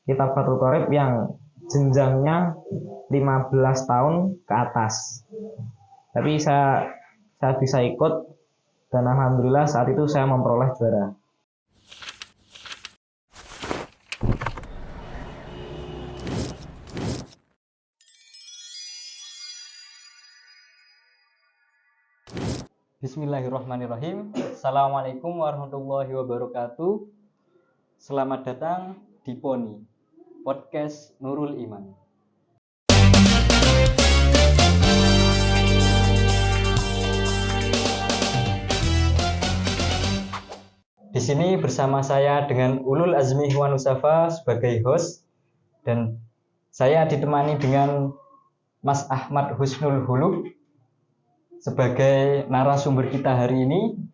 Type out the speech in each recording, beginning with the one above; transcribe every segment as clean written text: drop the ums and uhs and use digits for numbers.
Kitabatul Qorib yang jenjangnya 15 tahun ke atas. Tapi saya bisa ikut dan alhamdulillah saat itu saya memperoleh juara. Bismillahirrahmanirrahim. Assalamualaikum warahmatullahi wabarakatuh. Selamat datang di PONI, Podcast Nurul Iman. Di sini bersama saya dengan Ulul Azmi wa Nusafa sebagai host, dan saya ditemani dengan Mas Ahmad Husnul Huluk sebagai narasumber kita hari ini.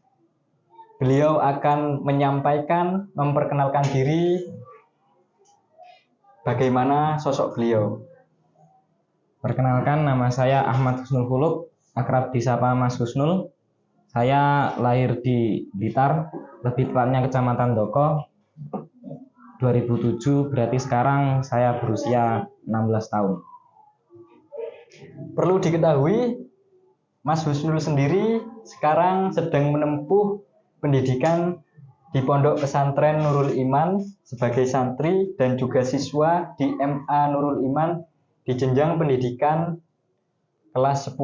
Beliau akan menyampaikan, memperkenalkan diri, bagaimana sosok beliau. Perkenalkan, nama saya Ahmad Husnul Huluk, akrab disapa Mas Husnul. Saya lahir di Blitar, lebih tepatnya Kecamatan Doko. 2007, berarti sekarang saya berusia 16 tahun. Perlu diketahui, Mas Husnul sendiri sekarang sedang menempuh pendidikan di Pondok Pesantren Nurul Iman sebagai santri dan juga siswa di MA Nurul Iman di jenjang pendidikan kelas 10.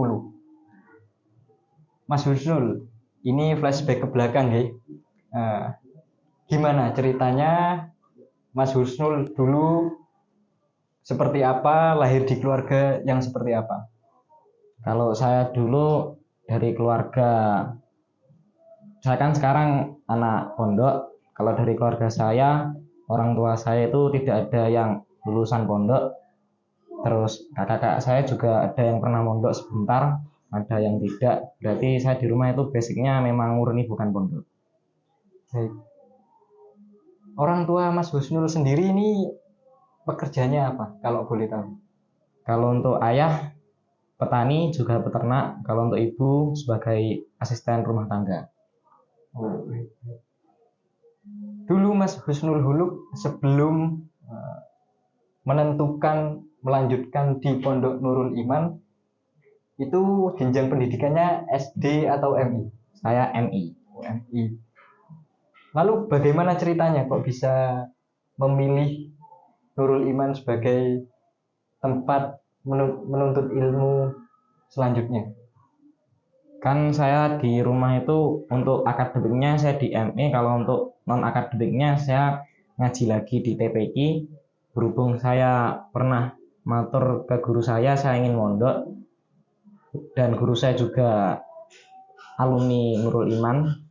Mas Husnul, ini flashback ke belakang ya. Gimana ceritanya Mas Husnul dulu, seperti apa, lahir di keluarga yang seperti apa? Kalau saya dulu dari keluarga, saya kan sekarang anak pondok. Kalau dari keluarga saya, orang tua saya itu tidak ada yang lulusan pondok. Terus kakak-kakak saya juga ada yang pernah mondok sebentar, ada yang tidak. Berarti saya di rumah itu basicnya memang murni bukan pondok. Baik. Orang tua Mas Husnul sendiri ini pekerjaannya apa, kalau boleh tahu? Kalau untuk ayah petani juga peternak, kalau untuk ibu sebagai asisten rumah tangga. Oh, baik. Dulu Mas Husnul Huluk sebelum menentukan melanjutkan di Pondok Nurul Iman, itu jenjang pendidikannya SD atau MI? Saya MI. MI. Lalu bagaimana ceritanya kok bisa memilih Nurul Iman sebagai tempat menuntut ilmu selanjutnya? Kan saya di rumah itu untuk akademiknya saya di ME, kalau untuk non akademiknya saya ngaji lagi di TPQ. Berhubung saya pernah matur ke guru saya ingin mondok, dan guru saya juga alumni Nurul Iman,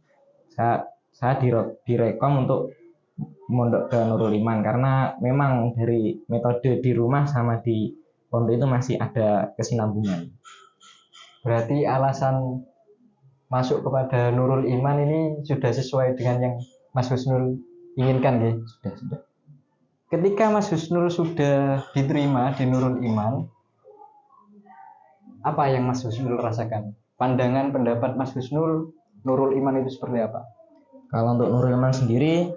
saya direkom untuk mondok ke Nurul Iman karena memang dari metode di rumah sama di pondok itu masih ada kesinambungan. Berarti alasan masuk kepada Nurul Iman ini sudah sesuai dengan yang Mas Husnul inginkan ya? Sudah. Ketika Mas Husnul sudah diterima di Nurul Iman, apa yang Mas Husnul rasakan? Pandangan pendapat Mas Husnul, Nurul Iman itu seperti apa? Kalau untuk Nurul Iman sendiri,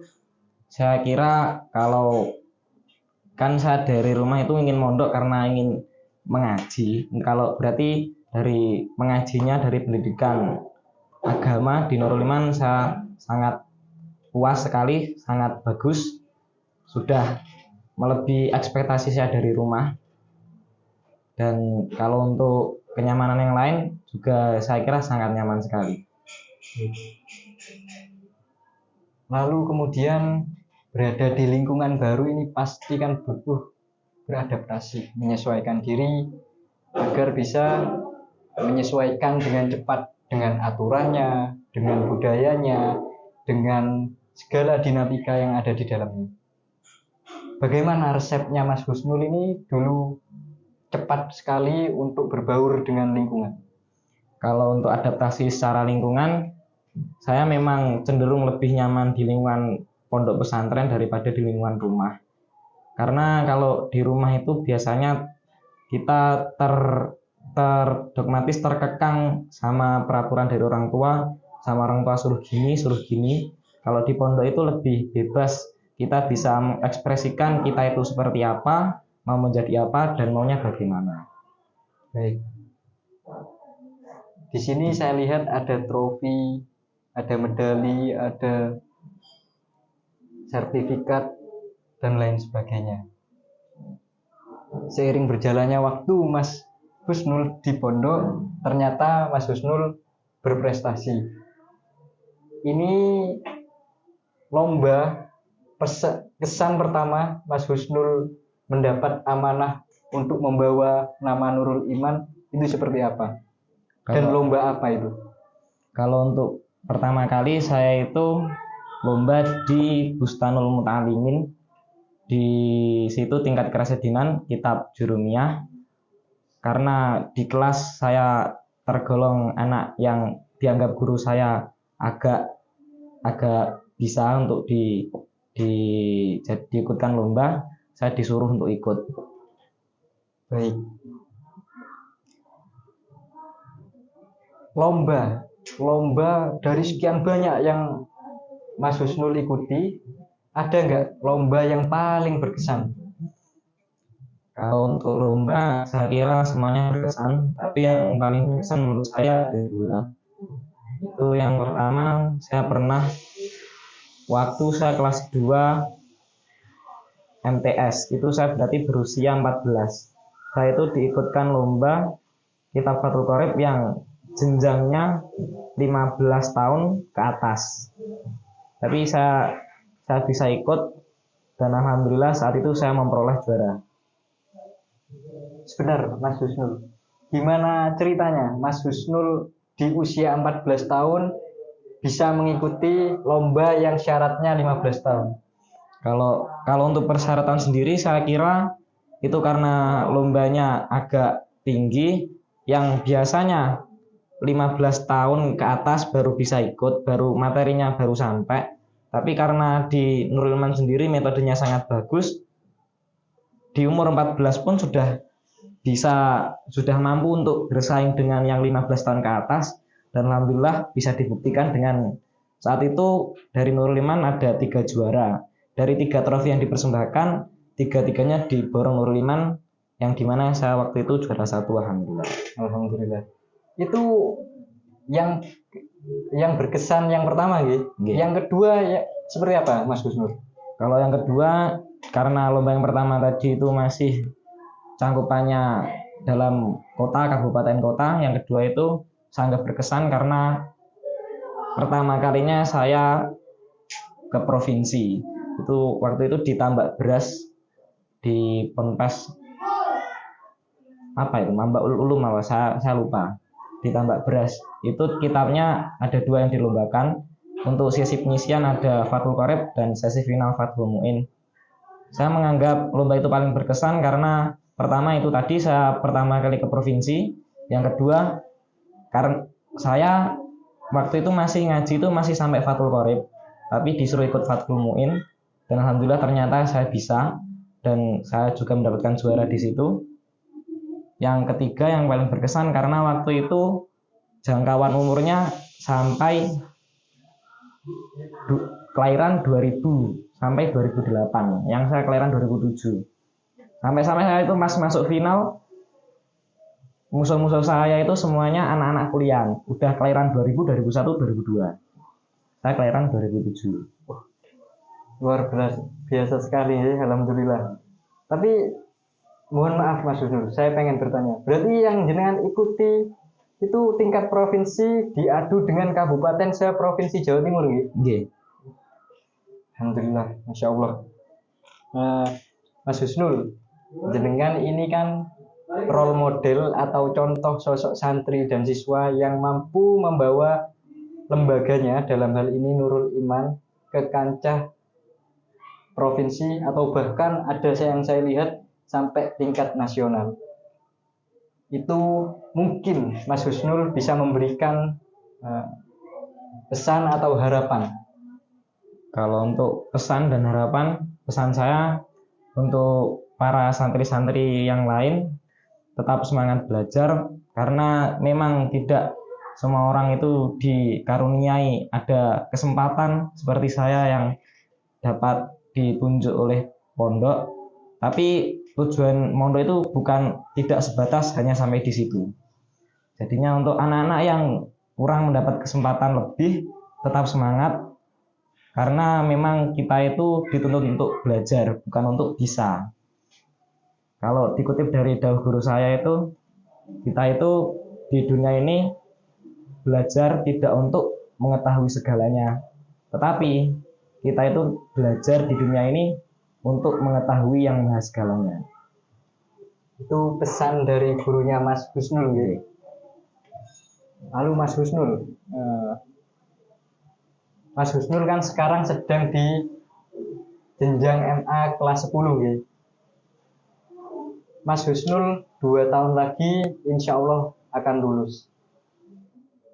saya kira kalau kan saya dari rumah itu ingin mondok karena ingin mengaji. Kalau berarti dari mengajinya, dari pendidikan agama di Nurul Iman saya sangat puas sekali, sangat bagus, sudah melebihi ekspektasi saya dari rumah. Dan kalau untuk kenyamanan yang lain juga saya kira sangat nyaman sekali. Lalu kemudian berada di lingkungan baru ini pasti kan butuh beradaptasi, menyesuaikan diri agar bisa menyesuaikan dengan cepat dengan aturannya, dengan budayanya, dengan segala dinamika yang ada di dalamnya. Bagaimana resepnya Mas Husnul ini dulu cepat sekali untuk berbaur dengan lingkungan? Kalau untuk adaptasi secara lingkungan, saya memang cenderung lebih nyaman di lingkungan pondok pesantren daripada di lingkungan rumah. Karena kalau di rumah itu biasanya kita terdogmatis, terkekang sama peraturan dari orang tua, sama orang tua suruh gini. Kalau di pondok itu lebih bebas, kita bisa mengekspresikan kita itu seperti apa, mau menjadi apa, dan maunya bagaimana. Baik. Di sini saya lihat ada trofi, ada medali, ada sertifikat, dan lain sebagainya. Seiring berjalannya waktu Mas Husnul di pondok, ternyata Mas Husnul berprestasi. Ini lomba kesan pertama Mas Husnul mendapat amanah untuk membawa nama Nurul Iman itu seperti apa? Dan lomba apa itu? Kalau untuk pertama kali saya itu lomba di Bustanul Muta'alimin. Di situ tingkat kepresidenan kitab Jurumiyah. Karena di kelas saya tergolong anak yang dianggap guru saya agak bisa untuk diikutkan lomba, saya disuruh untuk ikut. Baik. Lomba dari sekian banyak yang Mas Husnul ikuti, ada nggak lomba yang paling berkesan? Kalau untuk lomba, saya kira semuanya berkesan, tapi yang paling berkesan menurut saya ada dua. Itu yang pertama, saya pernah waktu saya kelas 2 MTS, itu saya berarti berusia 14. Saya itu diikutkan lomba kitab Fathul Qorib yang jenjangnya 15 tahun ke atas. Tapi saya bisa ikut dan alhamdulillah saat itu saya memperoleh juara. Sebentar Mas Husnul, gimana ceritanya Mas Husnul di usia 14 tahun bisa mengikuti lomba yang syaratnya 15 tahun? Kalau untuk persyaratan sendiri saya kira itu karena lombanya agak tinggi, yang biasanya 15 tahun ke atas baru bisa ikut, baru materinya baru sampai. Tapi karena di Nurul Iman sendiri metodenya sangat bagus, di umur 14 pun sudah mampu untuk bersaing dengan yang 15 tahun ke atas, dan alhamdulillah bisa dibuktikan dengan saat itu dari Nurul Iman ada 3 juara. Dari 3 trofi yang dipersembahkan, 3-tiganya diborong Nurul Iman, yang dimana saya waktu itu juara 1 alhamdulillah. Alhamdulillah. Itu yang berkesan yang pertama gitu. Yang kedua ya seperti apa Mas Husnul? Kalau yang kedua, karena lomba yang pertama tadi itu masih cangkupannya dalam kota, kabupaten kota. Yang kedua itu sangat berkesan karena pertama kalinya saya ke provinsi. Itu waktu itu ditambak beras di Ponpes apa itu, Mamba Ulum apa saya lupa. Ditambak beras itu kitabnya ada 2 yang dilombakan. Untuk sesi penyisian ada Fathul Qorib dan sesi final Fathul Mu'in. Saya menganggap lomba itu paling berkesan karena pertama itu tadi saya pertama kali ke provinsi, yang kedua karena saya waktu itu masih ngaji itu masih sampai Fathul Qorib, tapi disuruh ikut Fathul Mu'in, dan alhamdulillah ternyata saya bisa dan saya juga mendapatkan juara di situ. Yang ketiga yang paling berkesan karena waktu itu jangkauan umurnya sampai kelahiran 2000 sampai 2008, yang saya kelahiran 2007. Sampai saya itu masuk final, musuh-musuh saya itu semuanya anak-anak kuliah, udah kelahiran 2000, 2001, 2002. Saya kelahiran 2007. Luar biasa sekali ya, alhamdulillah. Tapi mohon maaf Mas Husnul, saya pengen bertanya. Berarti yang jenengan ikuti itu tingkat provinsi diadu dengan kabupaten se-provinsi Jawa Timur gitu? Nggih. Alhamdulillah, Masya Allah. Mas Husnul, jenengan ini kan role model atau contoh sosok santri dan siswa yang mampu membawa lembaganya, dalam hal ini Nurul Iman, ke kancah provinsi atau bahkan ada yang saya lihat sampai tingkat nasional. Itu mungkin Mas Husnul bisa memberikan pesan atau harapan. Kalau untuk pesan dan harapan, pesan saya untuk para santri-santri yang lain tetap semangat belajar, karena memang tidak semua orang itu dikaruniai ada kesempatan seperti saya yang dapat ditunjuk oleh pondok, tapi tujuan pondok itu bukan tidak sebatas hanya sampai di situ. Jadinya untuk anak-anak yang kurang mendapat kesempatan lebih, tetap semangat, karena memang kita itu dituntut untuk belajar, bukan untuk bisa. Kalau dikutip dari dawuh guru saya itu, kita itu di dunia ini belajar tidak untuk mengetahui segalanya, tetapi kita itu belajar di dunia ini untuk mengetahui yang maha segalanya. Itu pesan dari gurunya Mas Husnul gitu. Lalu Mas Husnul, Mas Husnul kan sekarang sedang di jenjang MA kelas 10 gitu. Mas Husnul 2 tahun lagi insya Allah akan lulus.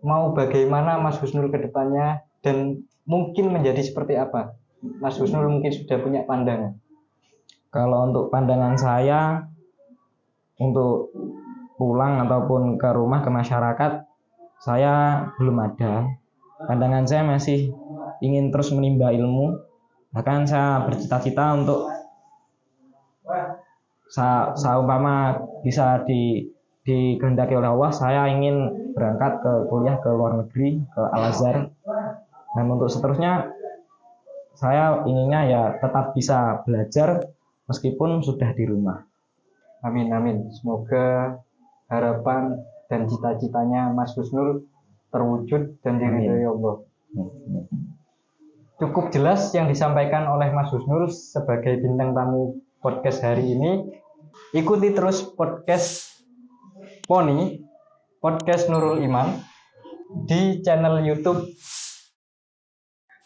Mau bagaimana Mas Husnul ke depannya dan mungkin menjadi seperti apa? Mas Husnul mungkin sudah punya pandangan. Kalau untuk pandangan saya untuk pulang ataupun ke rumah, ke masyarakat, saya belum ada. Pandangan saya masih ingin terus menimba ilmu. Bahkan saya bercita-cita untuk seumpama bisa dikehendaki oleh Allah, saya ingin berangkat ke kuliah ke luar negeri, ke Al-Azhar. Dan untuk seterusnya saya inginnya ya tetap bisa belajar meskipun sudah di rumah. Amin, amin. Semoga harapan dan cita-citanya Mas Husnul terwujud dan diridhoi Allah. Cukup jelas yang disampaikan oleh Mas Husnul sebagai bintang tamu podcast hari ini. Ikuti terus podcast Poni, podcast Nurul Iman di channel YouTube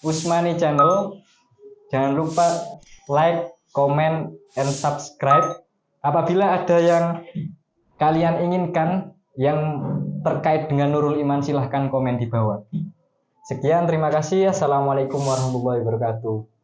Usmani Channel. Jangan lupa like, comment, and subscribe. Apabila ada yang kalian inginkan yang terkait dengan Nurul Iman, silahkan komen di bawah. Sekian, terima kasih. Assalamualaikum warahmatullahi wabarakatuh.